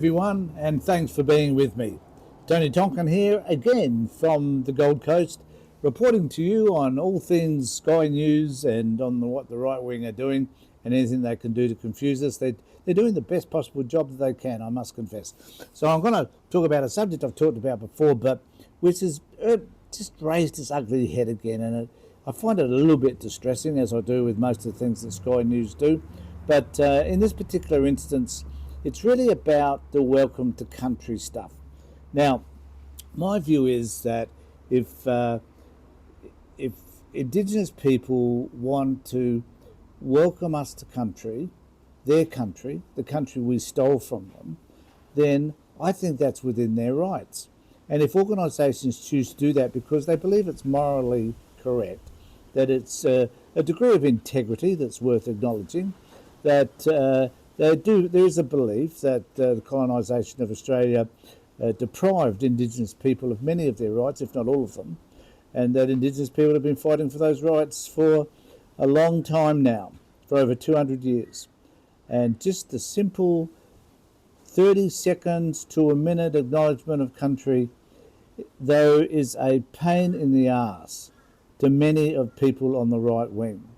Everyone, and thanks for being with me. Tony Tonkin here again from the Gold Coast, reporting to you on all things Sky News and on what the right wing are doing and anything they can do to confuse us. They're doing the best possible job that they can, I must confess. So I'm going to talk about a subject I've talked about before, but which has just raised its ugly head again, and I find it a little bit distressing, as I do with most of the things that Sky News do. But in this particular instance, it's really about the welcome to country stuff. Now, my view is that if if Indigenous people want to welcome us to country, their country, the country we stole from them, then I think that's within their rights. And if organisations choose to do that because they believe it's morally correct, that it's a degree of integrity that's worth acknowledging, that there is a belief that the colonisation of Australia deprived Indigenous people of many of their rights, if not all of them, and that Indigenous people have been fighting for those rights for a long time now, for over 200 years. And just the simple 30 seconds to a minute acknowledgement of country, though, is a pain in the arse to many of people on the right wing,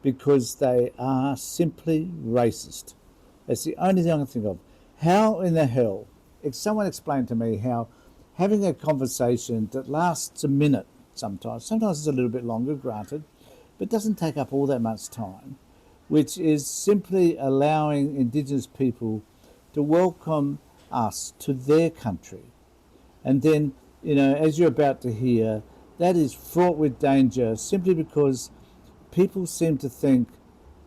because they are simply racist. That's the only thing I can think of. How in the hell, if someone explained to me how having a conversation that lasts a minute sometimes it's a little bit longer, granted, but doesn't take up all that much time, which is simply allowing Indigenous people to welcome us to their country. And then, as you're about to hear, that is fraught with danger simply because people seem to think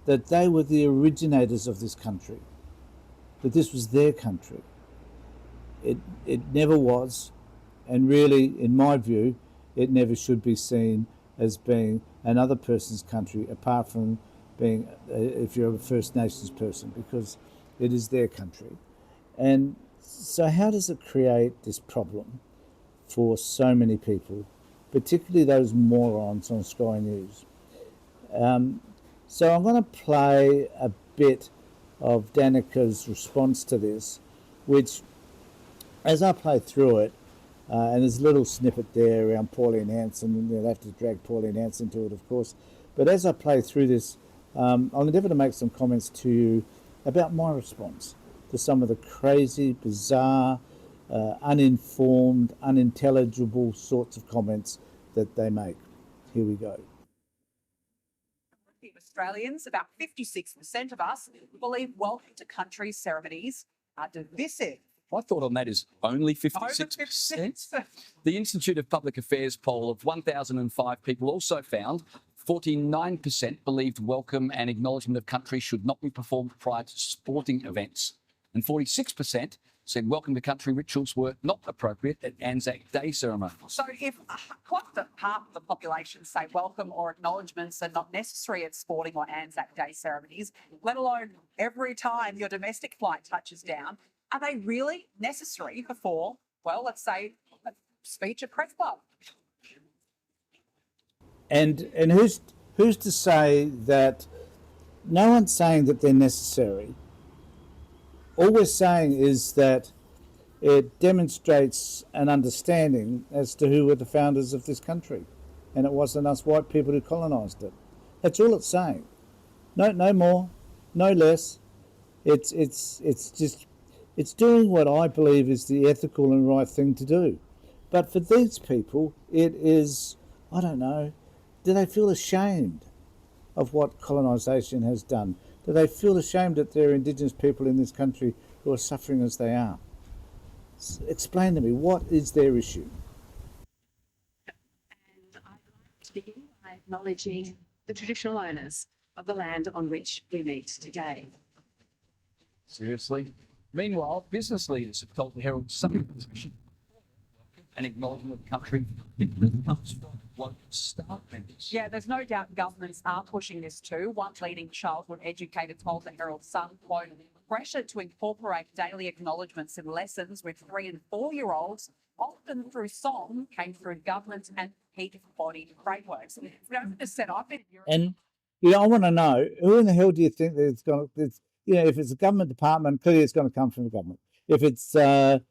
that they were the originators of this country, that this was their country. It never was, and really, in my view, it never should be seen as being another person's country, apart from being, if you're a First Nations person, because it is their country. And so how does it create this problem for so many people, particularly those morons on Sky News? So I'm going to play a bit of Danica's response to this, which, as I play through it, and there's a little snippet there around Pauline Hanson, and they'll have to drag Pauline Hanson to it, of course. But as I play through this, I'll endeavour to make some comments to you about my response to some of the crazy, bizarre, uninformed, unintelligible sorts of comments that they make. Here we go. Australians, about 56% of us, believe welcome to country ceremonies are divisive. My thought on that is only 56%. The Institute of Public Affairs poll of 1,005 people also found 49% believed welcome and acknowledgement of country should not be performed prior to sporting events. And 46% said welcome to country rituals were not appropriate at Anzac Day ceremony. So if quite the half of the population say welcome or acknowledgements are not necessary at sporting or Anzac Day ceremonies, let alone every time your domestic flight touches down, are they really necessary before, well, let's say, a speech at Press Club? And who's to say that no one's saying that they're necessary? All we're saying is that it demonstrates an understanding as to who were the founders of this country, and it wasn't us white people who colonised it. That's all it's saying. No more, no less. It's doing what I believe is the ethical and right thing to do. But for these people, it is, I don't know, do they feel ashamed of what colonisation has done? Do they feel ashamed that there are Indigenous people in this country who are suffering as they are? Explain to me, what is their issue? And I'd like to begin by acknowledging the traditional owners of the land on which we meet today. Seriously? Meanwhile, business leaders have told the Herald Sun an acknowledgement of country comes from local staff members. Yeah, there's no doubt governments are pushing this too. One leading childhood educator told the Herald Sun, quote, pressure to incorporate daily acknowledgements in lessons with 3 and 4-year-olds, often through song, came through government and peak body frameworks. Just said, I've been... And I want to know, who in the hell do you think that's going to, if it's a government department, clearly it's going to come from the government. If it's a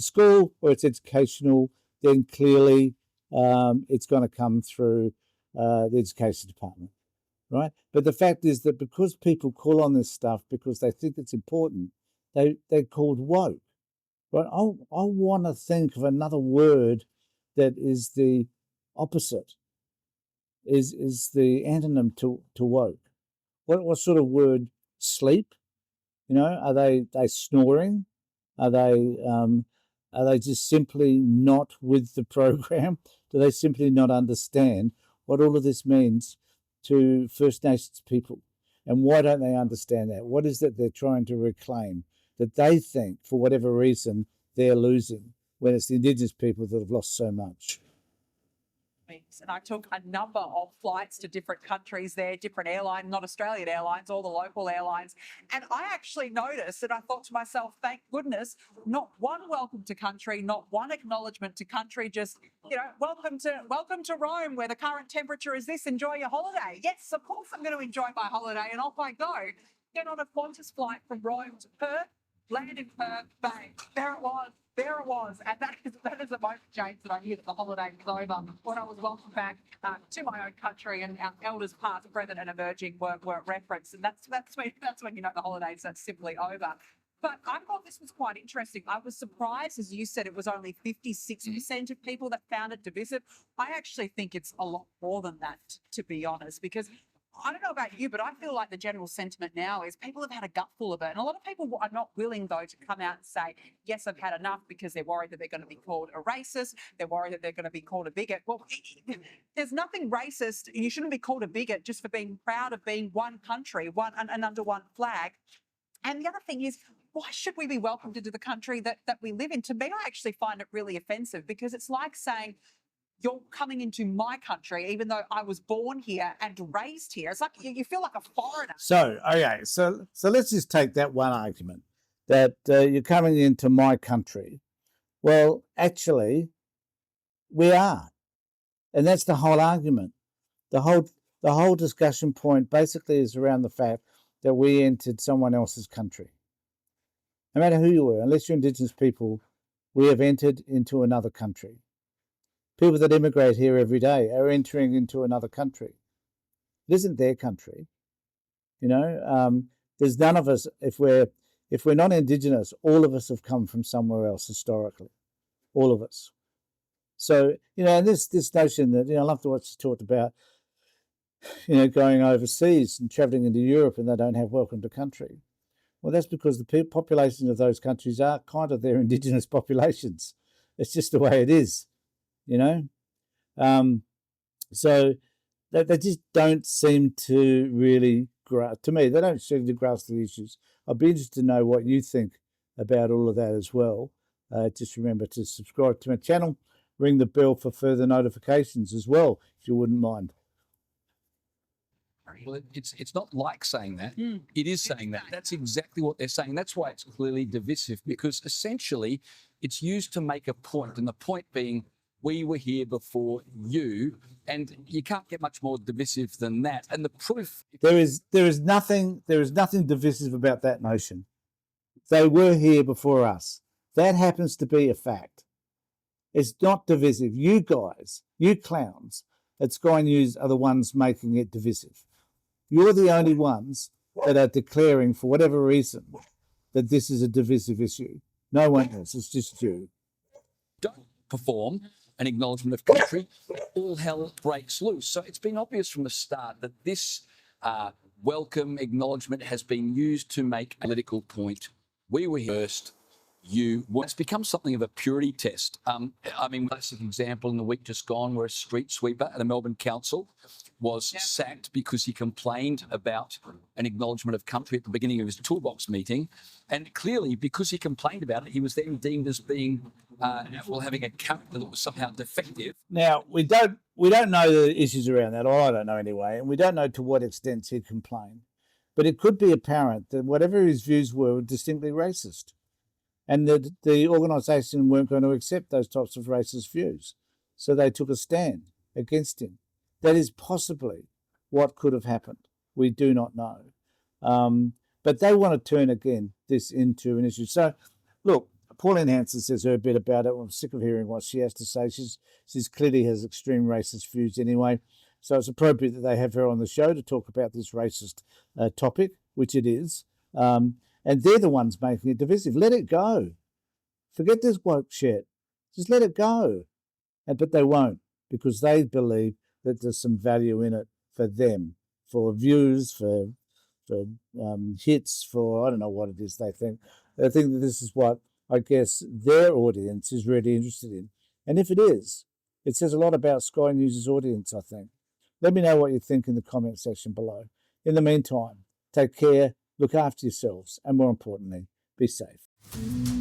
school or it's educational, then clearly it's going to come through the education department, right? But the fact is that because people call on this stuff because they think it's important, they're called woke, right? I want to think of another word that is the opposite, is the antonym to woke. What sort of word? Sleep? You know, are they snoring? Are they just simply not with the program? Do they simply not understand what all of this means to First Nations people? And why don't they understand that? What is it they're trying to reclaim that they think, for whatever reason, they're losing when it's the Indigenous people that have lost so much? And I took a number of flights to different countries there, different airlines, not Australian Airlines, all the local airlines. And I actually noticed that I thought to myself, thank goodness, not one welcome to country, not one acknowledgement to country, just, welcome to Rome, where the current temperature is this, enjoy your holiday. Yes, of course I'm going to enjoy my holiday, and off I go. Get on a Qantas flight from Rome to Perth, land in Perth, bang, there it was. And that is the moment, James, that I knew that the holiday was over, when I was welcomed back to my own country, and our elders past, present and emerging were referenced. And that's when you know the holidays are simply over. But I thought this was quite interesting. I was surprised, as you said, it was only 56% of people that found it divisive. I actually think it's a lot more than that, to be honest, because I don't know about you, but I feel like the general sentiment now is people have had a gutful of it. And a lot of people are not willing, though, to come out and say, yes, I've had enough, because they're worried that they're going to be called a racist. They're worried that they're going to be called a bigot. Well, there's nothing racist. You shouldn't be called a bigot just for being proud of being one country, and under one flag. And the other thing is, why should we be welcomed into the country that we live in? To me, I actually find it really offensive, because it's like saying, you're coming into my country, even though I was born here and raised here. It's like you feel like a foreigner. So, okay, so let's just take that one argument, that you're coming into my country. Well, actually, we are. And that's the whole argument. The whole discussion point basically is around the fact that we entered someone else's country. No matter who you were, unless you're Indigenous people, we have entered into another country. People that immigrate here every day are entering into another country. It isn't their country. There's none of us, if we're not Indigenous, all of us have come from somewhere else historically. All of us. So, and this notion that, I love what you talked about, going overseas and travelling into Europe, and they don't have welcome to country. Well, that's because the populations of those countries are kind of their Indigenous populations. It's just the way it is, So they just don't seem to really grasp. To me, they don't seem to grasp the issues. I'd be interested to know what you think about all of that as well. Just remember to subscribe to my channel, ring the bell for further notifications as well, if you wouldn't mind. Well, it's not like saying that. It is saying that. That's exactly what they're saying. That's why it's clearly divisive, because essentially it's used to make a point, and the point being, we were here before you, and you can't get much more divisive than that. And the proof, there is nothing divisive about that notion. They were here before us. That happens to be a fact. It's not divisive. You guys, you clowns at Sky News are the ones making it divisive. You're the only ones that are declaring, for whatever reason, that this is a divisive issue. No one else. It's just you. Don't perform an acknowledgement of country, all hell breaks loose. So it's been obvious from the start that this welcome acknowledgement has been used to make a political point. We were here first. It's become something of a purity test. Classic example in the week just gone, where a street sweeper at the Melbourne Council was sacked because he complained about an acknowledgement of country at the beginning of his toolbox meeting. And clearly, because he complained about it, he was then deemed as being, having a character that was somehow defective. Now, we don't know the issues around that, or I don't know anyway, and we don't know to what extent he complained. But it could be apparent that whatever his views were distinctly racist, and that the organisation weren't going to accept those types of racist views. So they took a stand against him. That is possibly what could have happened. We do not know. But they want to turn, again, this into an issue. So Look, Pauline Hanson says her bit about it. I'm sick of hearing what she has to say. She's clearly has extreme racist views anyway. So it's appropriate that they have her on the show to talk about this racist topic, which it is. And they're the ones making it divisive. Let it go. Forget this woke shit. Just let it go. But they won't, because they believe that there's some value in it for them, for views, for hits, for I don't know what it is they think. They think that this is what I guess their audience is really interested in. And if it is, it says a lot about Sky News' audience, I think. Let me know what you think in the comment section below. In the meantime, take care, look after yourselves, and more importantly, be safe.